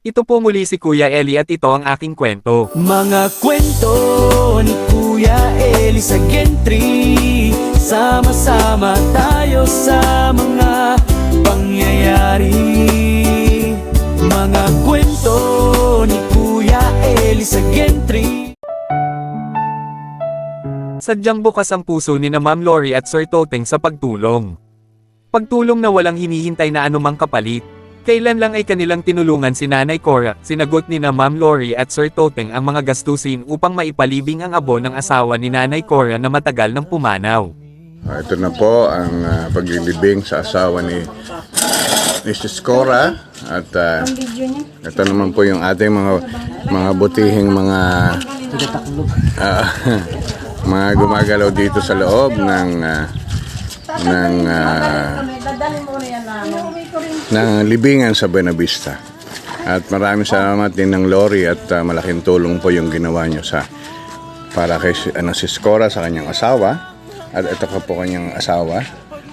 Ito po muli si Kuya Eli at ito ang aking kwento. Mga kwento ni Kuya Eli sa Gentry. Sama-sama tayo sa mga pangyayari. Mga kwento ni Kuya Eli sa Gentry. Sadyang bukas ang puso ni na Ma'am Lori at Sir Toteng sa pagtulong. Pagtulong na walang hinihintay na anumang kapalit. Kailan lang ay kanilang tinulungan si Nanay Cora, sinagot ni na Ma'am Lori at Sir Toteng ang mga gastusin upang maipalibing ang abo ng asawa ni Nanay Cora na matagal nang pumanaw. Ito na po ang paglilibing sa asawa ni Mrs. Cora at ito naman po yung ating mga butihing mga mga gumagalaw dito sa loob ng libingan sa Buenavista. At maraming salamat din ng Lori at malaking tulong po yung ginawa nyo para kay Sis Cora sa kanyang asawa. At ito ka po kanyang asawa.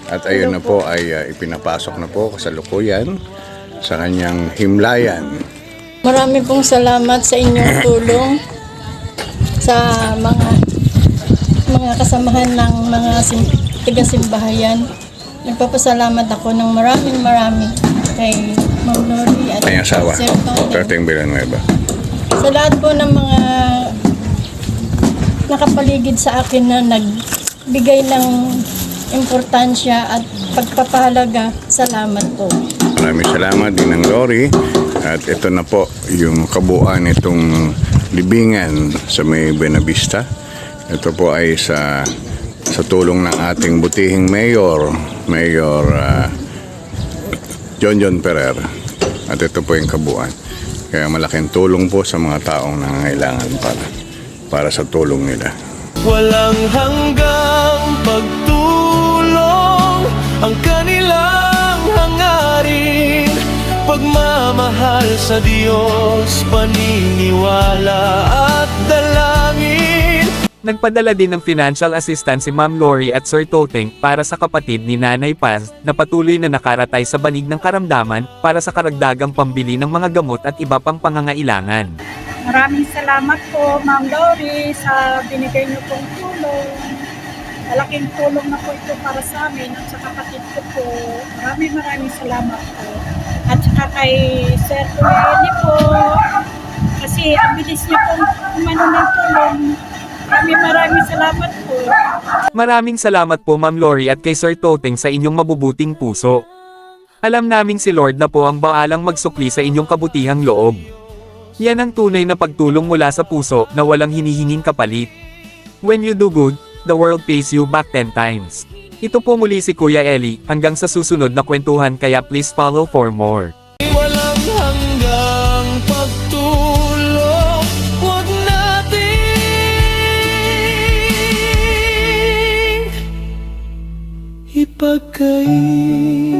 At ayun na po ay ipinapasok na po kasalukuyan sa kanyang himlayan. Marami pong salamat sa inyong tulong sa mga kasamahan ng mga taga-simbahayan. Nagpapasalamat ako ng maraming kay Ma'am Lori at Kanyang asawa, Sir Toteng Villanueva. Sa lahat po ng mga nakapaligid sa akin na nagbigay ng importansya at pagpapahalaga, salamat po. Maraming salamat din ng Lori. At ito na po yung kabuuan nitong libingan sa may Buenavista. Ito po ay sa tulong ng ating butihing Mayor John Ferrer. At ito po yung kabuuan. Kaya malaking tulong po sa mga taong nangangailangan para sa tulong nila. Walang hanggang pagtulong ang kanilang hangarin. Pagmamahal sa Diyos, paniniwala at dalangin. Nagpadala din ng financial assistance si Ma'am Lori at Sir Toteng para sa kapatid ni Nanay Paz na patuloy na nakaratay sa banig ng karamdaman para sa karagdagang pambili ng mga gamot at iba pang pangangailangan. Maraming salamat po, Ma'am Lori, sa binigay niyo pong tulong. Malaking tulong na po ito para sa amin at sa kapatid ko po. Maraming salamat po. At saka kay Sir Eli po, kasi ang bilis niya pong umano ng tulong. Maraming salamat po. Maraming salamat po Ma'am Lori at kay Sir Toteng sa inyong mabubuting puso. Alam naming si Lord na po ang baalang magsukli sa inyong kabutihang loob. Yan ang tunay na pagtulong mula sa puso na walang hinihinging kapalit. When you do good, the world pays you back 10 times. Ito po muli si Kuya Eli, hanggang sa susunod na kwentuhan, kaya please follow for more. Walang hanggang pagtulong, huwag nating ipagkain.